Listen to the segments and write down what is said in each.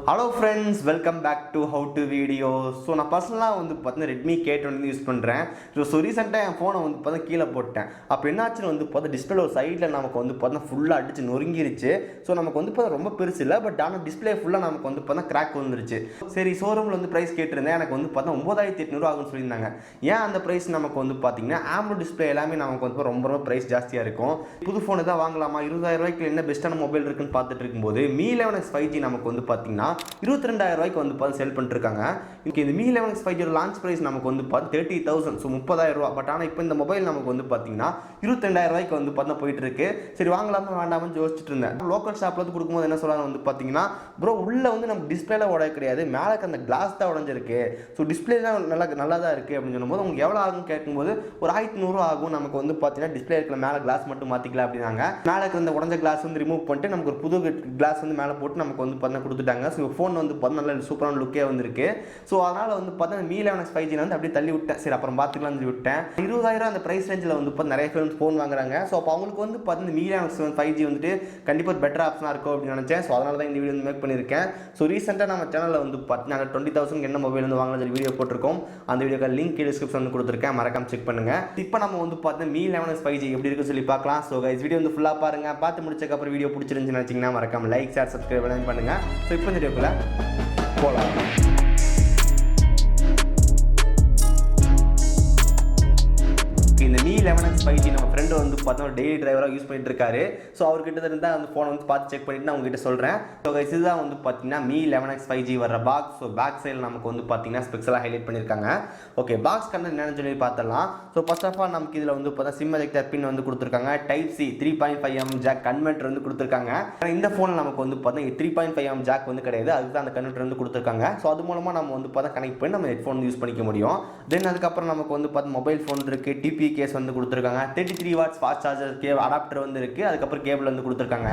Hello friends, welcome back to How to Video. So நான் பர்சனலாக வந்து பார்த்தீங்கன்னா ரெட்மி K20 யூஸ் பண்ணுறேன். ஸோ ரீசெண்டாக என் ஃபோனை வந்து பார்த்தீங்கன்னா கீழே போட்டேன். அப்போ என்னாச்சுன்னு வந்து பார்த்தா டிஸ்பிளே ஒரு சைடில் நமக்கு வந்து பார்த்தீங்கன்னா ஃபுல்லாக அடிச்சு நொறுங்கிருச்சு. ஸோ நமக்கு வந்து பார்த்தா ரொம்ப பெருசு இல்லை, பட் ஆனால் டிஸ்பிளே ஃபுல்லாக நமக்கு வந்து பார்த்தா கிராக் வந்துருச்சு. சரி, ஷோரூமில் வந்து ப்ரைஸ் கேட்டிருந்தேன். எனக்கு வந்து பார்த்தா 9800 ஆகும்னு சொல்லியிருந்தாங்க. ஏன் அந்த ப்ரைஸ் நமக்கு வந்து பார்த்தீங்கன்னா AMOLED டிஸ்பிளே எல்லாமே நமக்கு வந்து ரொம்ப ரொம்ப ப்ரைஸ் ஜாஸ்தியாக இருக்கும். புது ஃபோனு தான் வாங்கலாமா, 20000 ரூபாய்க்கு என்ன பெஸ்ட்டான மொபைல் இருக்குன்னு பார்த்துட்டு இருக்கும்போது Mi 11X 5G நமக்கு வந்து பார்த்தீங்கன்னா 22000 ரூபாய்க்கு வந்து பார்த்து செல் பண்ணிருக்காங்க. இன்னைக்கு இந்த Mi 11X 5G launch price நமக்கு வந்து பார்த்து 30000, ஸோ 30000 ரூபா. பட் ஆனால் இப்போ இந்த மொபைல் நமக்கு வந்து பார்த்தீங்கன்னா 22000 ரூபாய்க்கு வந்து பார்த்தா போயிட்டு இருக்கு. சரி, வாங்கலாமா வேண்டாமான்னு யோசிச்சுட்டு இருந்தேன். லோக்கல் ஷாப்ல வந்து கொடுக்கும்போது என்ன சொல்றாங்க வந்து பார்த்தீங்கன்னா, ப்ரோ உள்ள வந்து நம்ம டிஸ்பிளேல உடைய கிடையாது, மேலே அந்த கிளாஸ் தான் உடஞ்சிருக்கு. ஸோ டிஸ்பிளே தான் நல்லா தான் இருக்கு அப்படின்னு சொல்லும்போது உங்களுக்கு எவ்வளோ ஆகும் கேட்கும்போது ஒரு 1100 ஆகும். நமக்கு வந்து பார்த்தீங்கன்னா டிஸ்பிளே இருக்கிற மேலே கிளாஸ் மட்டும் மாற்றிக்கலாம் அப்படின்னாங்க. மேலே இருக்கிற இந்த உடஞ்ச கிளாஸ் வந்து ரிமூவ் பண்ணிட்டு நமக்கு ஒரு புது கிளாஸ் வந்து மேலே போட்டு நமக்கு வந்து பார்த்தீங்கன்னா கொடுத்துட்டாங்க. ஸோ ஃபோன் வந்து பார்த்தா நல்ல சூப்பரான லுக்கே வந்திருக்கு. ஸோ அதனால் வந்து பார்த்தா Mi 11X 5G வந்து அப்படியே தள்ளி விட்டேன். சரி, அப்புறம் பார்த்துக்கலாம்னு சொல்லி விட்டேன். 20000 அந்த ப்ரைஸ் ரேஞ்சில் வந்து பார்த்து நிறைய பேர் வந்து ஃபோன் வாங்குறாங்க. ஸோ அப்போ அவங்களுக்கு வந்து பார்த்து இந்த Mi 11X 5G வந்துட்டு கண்டிப்பாக ஒரு பெட்டர் ஆப்ஷனாக இருக்கும் அப்படின்னு நினச்சேன். ஸோ அதனால தான் இந்த வீடியோ வந்து மேக் பண்ணியிருக்கேன். ஸோ ரீசெண்டாக நம்ம சேனலில் வந்து பார்த்து நாங்கள் 20000 என்ன மொபைல் வந்து வாங்கலாம் வீடியோ போட்டிருக்கோம். அந்த வீடியோக்கு லிங்க் டிஸ்கிரிப்ஷன் வந்து கொடுத்துருக்கேன், மறக்காம செக் பண்ணுங்க. இப்போ நம்ம வந்து பார்த்து Mi 11X 5G எப்படி இருக்குன்னு சொல்லி பார்க்கலாம். ஸோ கைஸ், வீடியோ வந்து ஃபுல்லாக பாருங்க. பார்த்து முடிச்சக்கப்புறம் வீடியோ பிடிச்சிருந்துச்சுன்னு நினச்சிங்கன்னா மறக்காம லைக், ஷேர், சப்ஸ்கிரைப் எல்லாம் பண்ணுங்க. ஸோ இப்போ இந்த வீடியோக்குள்ள போகலாம். இந்த Mi 11X 5G நம்ம ஃப்ரெண்டு வந்து பார்த்தா டெய்லி டிரைவராக யூஸ் பண்ணிட்டு இருக்காரு. ஸோ அவர்கிட்ட இருந்தால் அந்த ஃபோனை வந்து பார்த்து செக் பண்ணிட்டு நான் உங்ககிட்ட சொல்கிறேன். ஸோ கைஸ், இதுதான் வந்து பார்த்தீங்கன்னா Mi 11X 5G வர பாக்ஸ். ஸோ பேக் சைடில் நமக்கு வந்து பார்த்தீங்கன்னா ஸ்பெக்ஸலாக ஹைலைட் பண்ணியிருக்காங்க. ஓகே, பாக்ஸ் கண்டென்ட் என்னன்னு சொல்லி பார்த்துடலாம். ஸோ ஃபர்ஸ்ட் ஆஃப் ஆல் நமக்கு இதில் வந்து பார்த்தா சிம் எஜெக்டர் பின் வந்து கொடுத்துருக்காங்க. Type C 3.5mm jack converter வந்து கொடுத்துருக்காங்க. இந்த ஃபோனில் நமக்கு வந்து பார்த்தீங்கன்னா 3.5mm ஜாக் வந்து கிடையாது, அதுக்கு அந்த கன்வெர்ட்டர் வந்து கொடுத்துருக்காங்க. ஸோ அது மூலமாக நம்ம வந்து பார்த்தா கனெக்ட் பண்ணி நம்ம ஹெட்ஃபோன் யூஸ் பண்ணிக்க முடியும். தென் அதுக்கப்புறம் நமக்கு வந்து பார்த்து மொபைல் ஃபோன் இருக்குது, டிபி கேஸ் வந்து கொடுத்துருக்காங்க. 33 வாட்ஸ் ஃபாஸ்ட் சார்ஜர் அடாப்டர் வந்து இருக்குது, அதுக்கப்புறம் கேபிள் வந்து கொடுத்துருக்காங்க.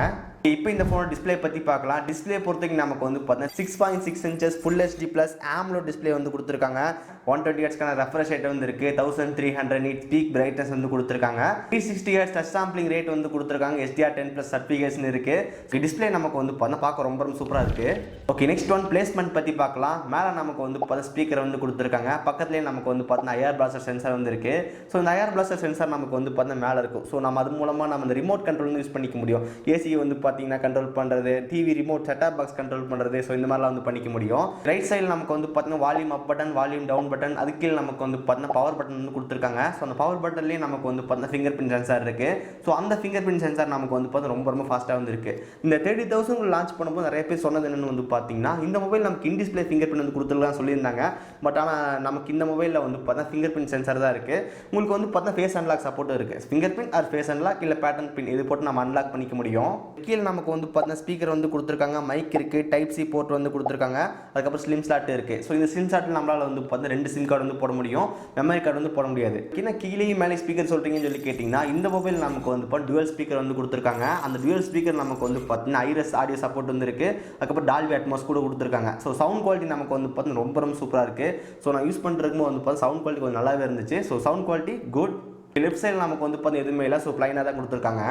இப்போ இந்த ஃபோன் டிஸ்பிளே பற்றி பார்க்கலாம். டிஸ்பிளே பொறுத்தவரைக்கும் நமக்கு வந்து பார்த்தீங்கன்னா 6.6 inches full HD plus AMOLED display வந்து கொடுத்துருக்காங்க. 120 Hz ரெஃப்ரெஷ் ரேட் வந்து இருக்குது. 1300 nits பீக் பிரைட்னஸ் வந்து கொடுத்துருக்காங்க. 360 Hz டச் சாம்பிளிங் ரேட் வந்து கொடுத்துருக்காங்க. SDR10+ சர்டிஃபிகேஷன் இருக்குது. டிஸ்பிளே நமக்கு வந்து பார்க்க ரொம்ப சூப்பராக இருக்குது. ஓகே, நெக்ஸ்ட் ஒன் பிளேஸ்மெண்ட் பற்றி பார்க்கலாம். மேலே நமக்கு வந்து பார்த்து ஸ்பீக்கர் வந்து கொடுத்துருக்காங்க. பக்கத்துலேயே நமக்கு வந்து பார்த்தீங்கன்னா ஐஆர் பிளாஸ்டர் சென்சார் வந்து இருக்குது. ஸோ இந்த ஐஆர் பிளாஸ்டர் சென்சார் நமக்கு வந்து பார்த்தீங்கன்னா மேலே இருக்கும். ஸோ நம்ம அது மூலமாக நம்ம இந்த ரிமோட் கண்ட்ரோல் வந்து யூஸ் பண்ணிக்க முடியும். ஏசி வந்து பார்த்தீங்கன்னா கண்ட்ரோல் பண்ணுறது, TV remote set top box control பண்ணுறது, ஸோ இந்த மாதிரிலாம் வந்து பண்ணிக்க முடியும். ரைட் சைடில் நமக்கு வந்து பார்த்தீங்கன்னா volume up button, volume down button, அதுக்கு கீழே நமக்கு வந்து பார்த்தீங்கன்னா பவர் பட்டன் வந்து கொடுத்துருக்காங்க. ஸோ அந்த பவர் பட்டன்லேயே நமக்கு வந்து பார்த்தீங்கன்னா ஃபிங்கர் பிரிண்ட் சென்சார் இருக்குது. ஸோ அந்த ஃபிங்கர் பிரிண்ட் சென்சார் நமக்கு வந்து பார்த்தீங்கன்னா ரொம்ப ஃபாஸ்ட்டாக வந்து இருக்குது. இந்த 30000 லான்ச் பண்ணும்போது நிறைய பேர் சொன்னது என்னென்னு வந்து பார்த்தீங்கன்னா, இந்த மொபைல் நமக்கு இன் டிஸ்பிளே ஃபிங்கர் பிரிண்ட் வந்து கொடுத்துருக்கலாம் சொல்லியிருந்தாங்க. பட் ஆனால் நமக்கு இந்த மொபைலில் வந்து பார்த்தீங்கன்னா ஃபிங்கர் பிரிண்ட் சென்சார் தான் இருக்குது. உங்களுக்கு வந்து பார்த்தீங்கன்னா ஃபேஸ் அன்லாக் சப்போர்ட் இருக்குது. Fingerprint or face unlock இல்லை பேட்டர்ன் பின் இது போட்டு நம்ம அன்லாக் பண்ணிக்க முடியும். கீழே நமக்கு வந்து பார்த்தீங்கன்னா ஸ்பீக்கர் வந்து கொடுத்துருக்காங்க, மைக் இருக்குது, டைப் சி போர்ட் வந்து கொடுத்துருக்காங்க, அதுக்கப்புறம் ஸ்லிம் ஸ்லாட் இருக்குது. ஸோ இந்த ஸ்லிம் ஸ்லாட்டில் நம்மளால் வந்து பார்த்தீங்கன்னா 2 சிம் கார்டு வந்து போட முடியும், மெமரி கார்டு வந்து போட முடியாது. ஏன்னா கீழேயும் மேலே ஸ்பீக்கர் சொல்கிறீங்கன்னு சொல்லி கேட்டிங்கன்னா, இந்த மொபைல் நமக்கு வந்து டுவல் ஸ்பீக்கர் வந்து கொடுத்துருக்காங்க. அந்த டுவல் ஸ்பீக்கர் நமக்கு வந்து பார்த்தீங்கன்னா ஐரஸ் ஆடியோ சப்போர்ட் வந்து இருக்குது, அதுக்கப்புறம் டால்பி அட்மாஸ் கூட கொடுத்துருக்காங்க. ஸோ சவுண்ட் குவாலிட்டி நமக்கு வந்து பார்த்தீங்கன்னா ரொம்ப சூப்பராக இருக்குது. ஸோ நான் யூஸ் பண்ணுறதுக்கு வந்து பார்த்தா சவுண்ட் குவாலிட்டி கொஞ்சம் நல்லாவே இருந்துச்சு. So sound quality good. Left சைடில் நமக்கு வந்து பார்த்தீங்கன்னா எதுவுமே இல்லை, ஸோ ப்ளைனாக தான் கொடுத்துருக்காங்க.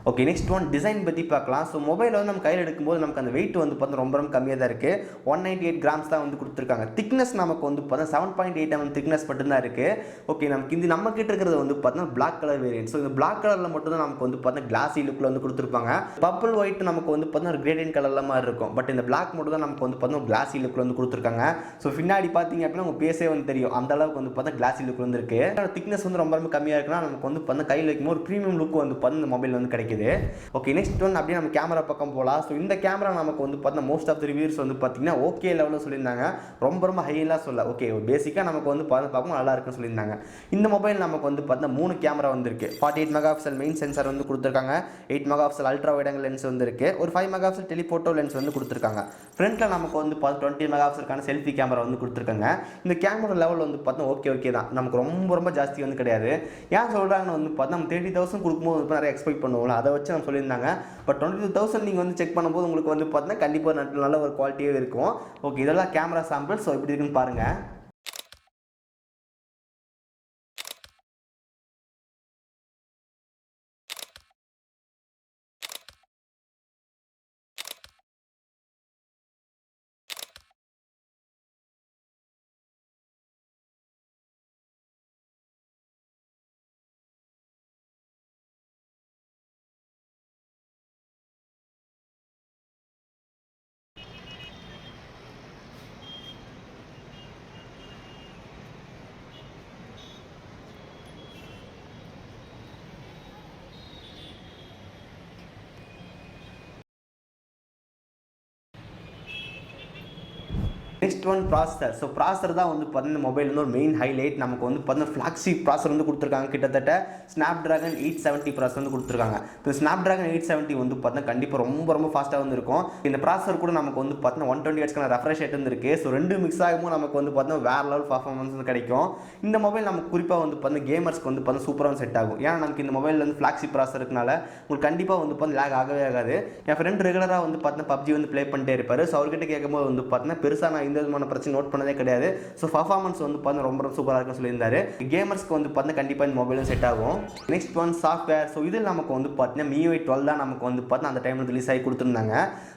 ஓகே, நெக்ஸ்ட் ஒன் டிசைன் பற்றி பார்க்கலாம். ஸோ மொபைல் வந்து நம்ம கையில் எடுக்கும்போது நமக்கு அந்த வெயிட் வந்து பார்த்தீங்கன்னா ரொம்ப கம்மியாக தான் இருக்குது. 198 கிராம்ஸ் தான் வந்து கொடுத்துருக்காங்க. திக்னஸ் நமக்கு வந்து பார்த்தீங்கன்னா 7.8 திக்னஸ் மட்டும்தான் இருக்குது. ஓகே, நமக்கு இந்த நம்ம கிட்ட இருக்கிறது வந்து பார்த்தீங்கன்னா பிளாக் கலர் வேரியன்ட். ஸோ இந்த பிளாக் கலரில் மட்டும் தான் நமக்கு வந்து பார்த்தீங்கன்னா கிளாஸி லுக்கில் வந்து கொடுத்துருப்பாங்க. பர்பிள் ஒயிட் நமக்கு வந்து பார்த்தீங்கன்னா ஒரு கிரேடியன்ட் கலரில் மாதிரி இருக்கும். பட் இந்த பிளாக் மட்டும் தான் நமக்கு வந்து பார்த்தீங்கன்னா கிளாஸி லுக்கில் வந்து கொடுத்துருக்காங்க. ஸோ பின்னாடி பார்த்தீங்க அப்படின்னா உங்கள் பேஸே வந்து தெரியும், அந்த அளவுக்கு வந்து பார்த்தா கிளாஸி லுக் வந்து இருக்குது. திக்னஸ் வந்து ரொம்ப கம்மியாக இருக்குன்னா நமக்கு வந்து பார்த்தா கையில் வைக்கும்போது ஒரு ப்ரீமியம் லுக் வந்து இந்த மொபைல் வந்து கிடைக்குது. ஓகே, நெக்ஸ்ட் ஒன் அப்படியே நம்ம கேமரா பக்கம் போகலாம். ஸோ இந்த கேமரா நமக்கு வந்து பார்த்தா மோஸ்ட் ஆஃப் தி ரிவ்யூஸ் வந்து பார்த்தீங்கன்னா ஓகே லெவலில் சொல்லியிருந்தாங்க, ரொம்ப ஹையெல்லாம் சொல்ல. ஓகே, பேசிக்காக நமக்கு வந்து பார்க்கும் நல்லா இருக்குன்னு சொல்லியிருந்தாங்க. இந்த மொபைல் நமக்கு வந்து பார்த்தீங்கன்னா 3 கேமரா வந்துருக்கு. 48 மெகாபிக்சல் மெயின் சென்சார் வந்து கொடுத்துருக்காங்க, 8 megapixel ultra wide angle lens வந்துருக்கு, ஒரு 5 மெகாபிக்சல் டெலிஃபோட்டோ லென்ஸ் வந்து கொடுத்துருக்காங்க. ஃப்ரண்ட்டில் நமக்கு வந்து 20 மெகாபிக்சலுக்கான செல்ஃபி கேமரா வந்து கொடுத்துருக்காங்க. இந்த கேமரா லெவல் வந்து பார்த்தா ஓகே தான், நமக்கு ரொம்ப ஜாஸ்தி வந்து கிடையாது. ஏன் சொல்கிறாங்கன்னு வந்து பார்த்தா நம்ம 30000 கொடுக்கும்போது நிறைய எக்ஸ்பெக்ட் பண்ணுவோம்ல, அதை வச்சு நம்ம சொல்லியிருந்தாங்க. பட் 22000 நீங்கள் வந்து செக் பண்ணும்போது உங்களுக்கு வந்து பார்த்தீங்கன்னா கண்டிப்பாக நல்ல ஒரு குவாலிட்டியே இருக்கும். ஓகே, இதெல்லாம் கேமரா சாம்பிள். ஸோ எப்படி இருக்குன்னு பாருங்கள். Next one processor. So processor தான் வந்து பார்த்தீங்கன்னா மொபைல் வந்து ஒரு மெயின் ஹைலைட். நமக்கு வந்து பார்த்தீங்கன்னா ஃப்ளாக்ஷிப் ப்ராசஸர் வந்து கொடுத்துருக்காங்க. கிட்டத்தட்ட Snapdragon 870 ப்ராசஸர் வந்து கொடுத்துருக்காங்க. இப்போ Snapdragon 870 வந்து பார்த்தீங்கன்னா கண்டிப்பாக ரொம்ப ஃபாஸ்ட்டாக வந்து இருக்கும். இந்த ப்ராசஸர் கூட நமக்கு வந்து பார்த்தீங்கன்னா 120 Hzக்கான ரெஃப்ரெஷ் ரேட் வந்து இருக்குது. ஸோ ரெண்டு மிக்ஸ் ஆகும்போது நமக்கு வந்து பார்த்தீங்கன்னா வேறு லெவல் பர்ஃபார்மன்ஸ் வந்து கிடைக்கும். இந்த மொபைல் நமக்கு குறிப்பாக வந்து பார்த்தீங்கன்னா கேமர்ஸ்க்கு வந்து பார்த்தீங்கன்னா சூப்பராக செட் ஆகும். ஏன்னா நமக்கு இந்த மொபைல் வந்து ஃப்ளாக்ஷிப் ப்ராசஸர் இருக்கனால உங்களுக்கு கண்டிப்பாக வந்து பார்த்தீங்கன்னா லேக் ஆகவே ஆகாது. என் ஃப்ரெண்ட் ரெகுலராக வந்து பார்த்தீங்கன்னா PUBG வந்து ப்ளே பண்ணிட்டே இருப்பார். ஸோ அவர்கிட்ட கேட்கும்போது வந்து பார்த்தீங்கன்னா பெருசாக நான் எந்த விதமான பிரச்சனை நோட் பண்ணதே கிடையாது. ஸோ பர்ஃபார்மன்ஸ் வந்து பார்த்தீங்கன்னா ரொம்ப சூப்பராக இருக்குன்னு சொல்லியிருந்தாரு. கேமர்ஸ்க்கு வந்து பார்த்தீங்கன்னா கண்டிப்பாக இந்த மொபைலும் செட் ஆகும். Next one software. ஸோ இதில் நமக்கு வந்து பார்த்தீங்கன்னா MIUI 12 தான் நமக்கு வந்து பார்த்தீங்கன்னா அந்த டைமில் ரிலீஸ் ஆகி கொடுத்துருந்தாங்க.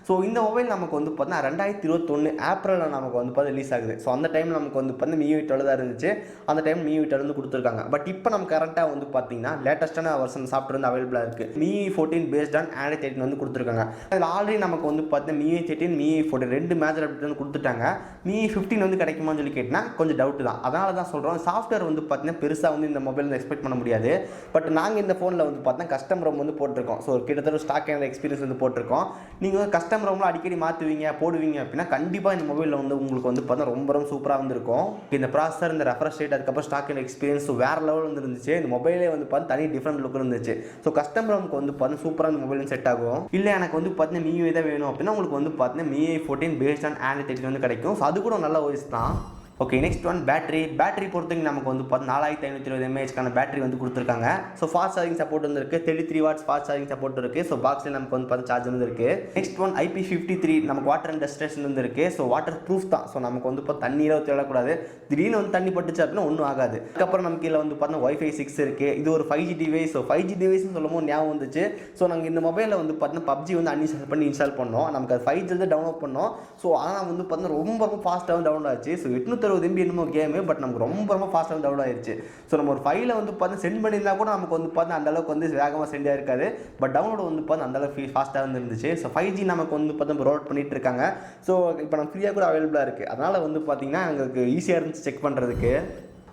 ஸோ இந்த மொபைல் நமக்கு வந்து பார்த்தீங்கன்னா 2021 ஏப்ரலில் நமக்கு வந்து பார்த்தீங்கன்னா ரிலீஸ் ஆகுது. ஸோ அந்த டைமில் நமக்கு வந்து பார்த்தீங்கன்னா MIUI 12 தான் இருந்துச்சு. அந்த டைம் MIUI 12 வந்து கொடுத்துருக்காங்க. பட் இப்போ நம்ம கரண்ட்டாக வந்து பார்த்தீங்கன்னா லேட்டஸ்ட்டான வெர்ஷன் சாஃப்ட்வேர் வந்து அவைலபிளாக இருக்குது. MIUI 14 பேஸ்ட் ஆன் Android 13 வந்து கொடுத்துருக்காங்க. அதில் ஆல்ரெடி நமக்கு வந்து பார்த்தீங்கன்னா MIUI 13 MIUI 14 ரெண்டு மேஜர் அப்டேட் வந்து கொடுத்துட்டாங்க. MIUI 15 வந்து கிடைக்குமான்னு சொல்லி கேட்டினா கொஞ்சம் டவுட் தான். அதனால தான் சொல்கிறோம் சாஃப்ட்வேர் வந்து பார்த்தீங்கன்னா பெருசாக வந்து இந்த மொபைல் வந்து எக்ஸ்பெக்ட் பண்ண முடியாது. பட் நாங்கள் இந்த ஃபோனில் வந்து பார்த்தீங்கன்னா கஸ்டம் ரோம் வந்து போட்டிருக்கோம். ஸோ கிட்டத்தட்ட ஸ்டாக் அண்ட் எக்ஸ்பீரியன்ஸ் வந்து போட்டிருக்கோம். நீங்கள் வந்து கஸ்டம் ரோம்லாம் அடிக்கடி மாற்றுவீங்க போடுவீங்க அப்படின்னா கண்டிப்பாக இந்த மொபைலில் வந்து உங்களுக்கு வந்து பார்த்தீங்கன்னா ரொம்ப சூப்பராக வந்துருக்கும். இந்த ப்ராசஸர் இந்த ரெஃப்ரெஷ் ரேட் அதுக்கப்புறம் ஸ்டாக் அண்ட் எக்ஸ்பீரியன்ஸ் வேறு லெவல் வந்து இருந்துச்சு. இந்த மொபைலே வந்து பார்த்தீங்கன்னா தனி டிஃப்ரெண்ட் லுக் இருந்துச்சு. ஸோ கஸ்டம் ரோமுக்கு வந்து பார்த்தீங்கன்னா சூப்பராக இந்த மொபைல் செட் ஆகும். இல்லை எனக்கு வந்து பார்த்தீங்கன்னா MIUI தான் வேணும் அப்படின்னா உங்களுக்கு வந்து பார்த்தீங்கன்னா MIUI 14 பேஸ்ட் ஆன் Android 13 வந்து கிடைக்கும். ஸோ அது கூட நல்ல வாய்ஸ் தான். ஓகே நெக்ஸ்ட் ஒன் பேட்டரி பொறுத்தவரைக்கும் நமக்கு வந்து 4520 mAhக்கான பேட்டரி வந்து கொடுத்துருக்காங்க. ஸோ ஃபாஸ்ட் சார்ஜிங் சப்போர்ட் வந்து இருக்குது. 33 வாட்ஸ் ஃபாஸ்ட் சார்ஜிங் சப்போர்ட் இருக்குது. ஸோ பாக்ஸில் நமக்கு வந்து பார்த்து சார்ஜ் வந்து இருக்குது. நெக்ஸ்ட் ஒன் IP53 நமக்கு வாட்டர் அண்ட் டஸ்டேஷன் வந்து இருக்குது. ஸோ வாட்டர் ப்ரூஃப் தான். ஸோ நமக்கு வந்து இப்போ தண்ணீரை தேடக்கூடாது. திடீர்னு வந்து தண்ணி பட்டுச்சு அப்படின்னா ஒன்றும் ஆகாது. அதுக்கப்புறம் நமக்கு இதில் வந்து பார்த்தீங்கன்னா Wi-Fi 6 இருக்குது. இது ஒரு 5G டிவைஸ். ஸோ 5G டிவைஸ்னு சொல்லும்போது ஞாபகம் வந்துச்சு. ஸோ நாங்கள் இந்த மொபைலில் வந்து பார்த்தீங்கன்னா PUBG வந்து அன்இன்ஸ்டால் பண்ணி இன்ஸ்டால் பண்ணோம். நமக்கு அது 5G வந்து டவுன்லோட் பண்ணோம். ஸோ ஆனால் வந்து பார்த்தீங்கன்னா ரொம்ப ஃபாஸ்ட்டாக வந்து டவுன்லோட் ஆச்சு. ஸோ 860 MB என்னமோ கேம் பட் நமக்கு ரொம்ப ஃபாஸ்ட்டாக வந்து டவுன்லோட் ஆயிடுச்சு. ஸோ நம்ம ஒரு ஃபைலை வந்து பார்த்து சென்ட் பண்ணியிருந்தா கூட நமக்கு வந்து பார்த்து அந்த அளவுக்கு வந்து வேகமாக சென்ட் ஆயிருக்காது. பட் டவுன்லோட் வந்து பார்த்து அந்த அளவுக்கு ஃபாஸ்ட்டாக வந்து இருந்துச்சு. ஸோ 5G நமக்கு வந்து பார்த்து ரோல் பண்ணிட்டு இருக்காங்க. ஸோ இப்போ நம்ம ஃப்ரீயாக கூட அவைலபிளாக இருக்குது. அதனால் வந்து பார்த்தீங்கன்னா எங்களுக்கு ஈஸியாக இருந்துச்சு செக் பண்ணுறதுக்கு.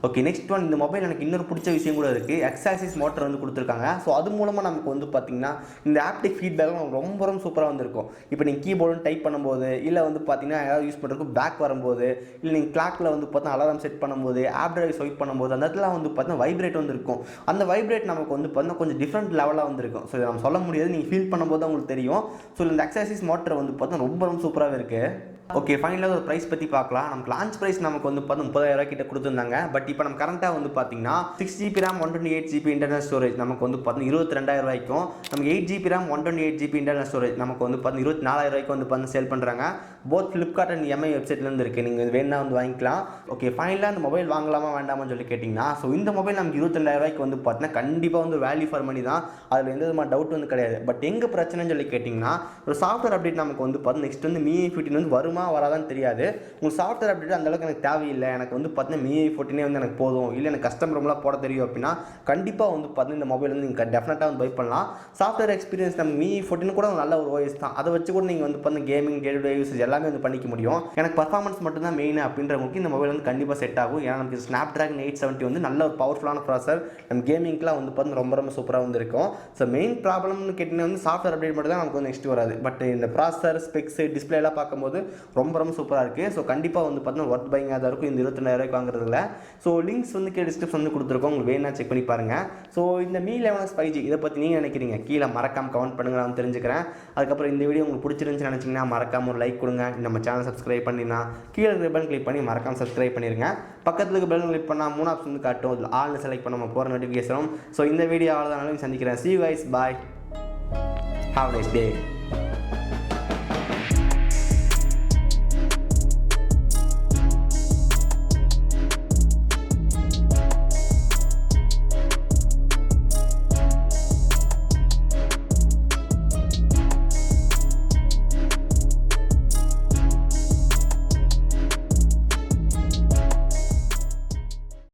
ஓகே நெக்ஸ்ட் ஒன் இந்த மொபைல் எனக்கு இன்னொரு பிடிச்ச விஷயம் கூட இருக்குது. எக்ஸாக்சிஸ் மோட்டர் வந்து கொடுத்துருக்காங்க. ஸோ அது மூலமாக நமக்கு வந்து பார்த்திங்கன்னா இந்த ஆப்டிக் ஃபீட்பேக்கும் ரொம்ப சூப்பராக வந்துருக்கும். இப்போ நீங்கள் கீபோர்டு டைப் பண்ணும்போது இல்லை வந்து பார்த்திங்கன்னா ஏதாவது யூஸ் பண்ணுறதுக்கு பேக் வரும்போது இல்லை நீங்கள் கிளாக்கில் வந்து பார்த்தா அலாரம் செட் பண்ணும்போது ஆப் டிரைவ் ஸ்வைப் பண்ணும்போது அந்த இடத்துல வந்து பார்த்தீங்கன்னா வைப்ரேட் வந்து இருக்கும். அந்த வைப்ரேட் நமக்கு வந்து பார்த்தீங்கன்னா கொஞ்சம் டிஃப்ரெண்ட் லெவலாக வந்துருக்கும். ஸோ இதை நம்ம சொல்ல முடியாது, நீங்கள் ஃபீல் பண்ணும்போது தான் உங்களுக்கு தெரியும். ஸோ இந்த எக்ஸாக்சிஸ் மோட்டர் வந்து பார்த்தீங்கன்னா ரொம்ப சூப்பராகவே இருக்குது. ஓகே ஃபைனலாக ஒரு ப்ரைஸ் பற்றி பார்க்கலாம். நமக்கு லான்ச் ப்ரைஸ் நமக்கு வந்து பார்த்தா 30,000 கிட்ட கொடுத்துருந்தாங்க. பட் இப்போ நம்ம கரண்ட்டாக வந்து பார்த்தீங்கன்னா 6GB RAM 128GB internal storage நமக்கு வந்து பார்த்தீங்கன்னா 22,000 நமக்கு 8GB RAM 128GB internal storage நமக்கு வந்து பார்த்தீங்கன்னா 24,000 வந்து பார்த்து சேல் பண்ணுறாங்க. போத் ஃப்ளிப்கார்ட் அண்ட் MI வெப்சைட்லேருந்து இருக்குது. நீங்கள் வேணா வந்து வாங்கிக்கலாம். ஓகே ஃபைனலாக அந்த மொபைல் வாங்கலாமா வேண்டாமான்னு சொல்லி கேட்டிங்கன்னா ஸோ இந்த மொபைல் நமக்கு 22,000 வந்து பார்த்தீங்கன்னா கண்டிப்பாக வந்து வேல்யூ ஃபார் மணி தான். அதில் எந்த விதமான டவுட் வந்து கிடையாது. பட் எங்கே பிரச்சனைன்னு சொல்லி கேட்டிங்கன்னா ஒரு சாஃப்ட்வேர் அப்டேட் நமக்கு வந்து பார்த்தீங்கன்னா நெக்ஸ்ட் வந்து MIUI 15 வந்து வருமா வராதான்னு தெரியாது. உங்களுக்கு சாஃப்ட்வேர் அப்டேட் அந்த அளவுக்கு எனக்கு தேவையில்லை, எனக்கு வந்து பார்த்தீங்கன்னா MIUI 14 வந்து எனக்கு போதும், இல்லை எனக்கு கஸ்டம் ரோம்லாம் போட தெரியும் அப்படின்னா கண்டிப்பாக வந்து பார்த்தீங்கன்னா இந்த மொபைல் வந்து நீங்கள் டெஃபினட்டாக வந்து பை பண்ணலாம். சாஃப்ட்வேர் எக்ஸ்பீரியன்ஸ் நம்ம MIUI 14 கூட நல்ல ஒரு OS தான். அதை வச்சு கூட நீங்கள் வந்து பார்த்தீங்கன்னா gaming day to day usage எல்லாமே வந்து பண்ணிக்க முடியும். எனக்கு பர்ஃபார்மன்ஸ் மட்டும் தான் மெயின் அப்படின்றவங்களுக்கு இந்த மொபைல் வந்து கண்டிப்பாக செட் ஆகும். ஏன்னா நமக்கு Snapdragon 870 வந்து நல்ல ஒரு பவர்ஃபுல்லான ப்ராசஸர். நம்ம கேமிங்க்குலாம் வந்து பார்த்தீங்கன்னா ரொம்ப சூப்பராக வந்து இருக்கும். ஸோ மெயின் ப்ராப்ளம்னு கேட்டிங்கன்னா வந்து சாஃப்ட்வேர் அப்டேட் மட்டும் தான் நமக்கு வந்து நெக்ஸ்ட் வராது. பட் இந்த ப்ராசஸர் ஸ்பெக்ஸ் டிஸ்பிளே எல்லாம் பார்க்கும்போது ரொம்ப சூப்பராக இருக்குது. ஸோ கண்டிப்பாக வந்து பார்த்தீங்கன்னா ஒர்த் பைங்காக தான் இருக்கும் இந்த 22,000 வாங்குறதுல. ஸோ லிங்க்ஸ் வந்து டிஸ்கிரிப்ஷன் வந்து கொடுத்துருக்கோம், உங்களுக்கு வேணா செக் பண்ணி பாருங்கள். ஸோ இந்த Mi 11s 5G இதை பற்றி நீங்கள் நினைக்கிறீங்க கீழே மறக்காமல் கமெண்ட் பண்ணுங்கள், நான் தெரிஞ்சுக்கிறேன். அதுக்கப்புறம் இந்த வீடியோ உங்களுக்கு பிடிச்சிருந்துச்சுன்னு நினச்சிங்கன்னா மறக்காமல் ஒரு லைக் கொடுங்க. நம்ம சேனல் சப்ஸ்கிரைப் பண்ணினா கீழே இருக்கிற பெல் கிளிக் பண்ணி மறக்காமல் சப்ஸ்கிரைப் பண்ணிடுங்க. பக்கத்தில் இருக்க பெல் கிளிக் பண்ணால் 3 ஆப்ஷன் வந்து காட்டும், அதில் ஆல்னு செலக்ட் பண்ண நம்ம போகிற நோட்டிஃபிகேஷனும். ஸோ இந்த வீடியோ அவ்வளோதான், சந்திக்கிறேன். See you guys, bye, have a nice day.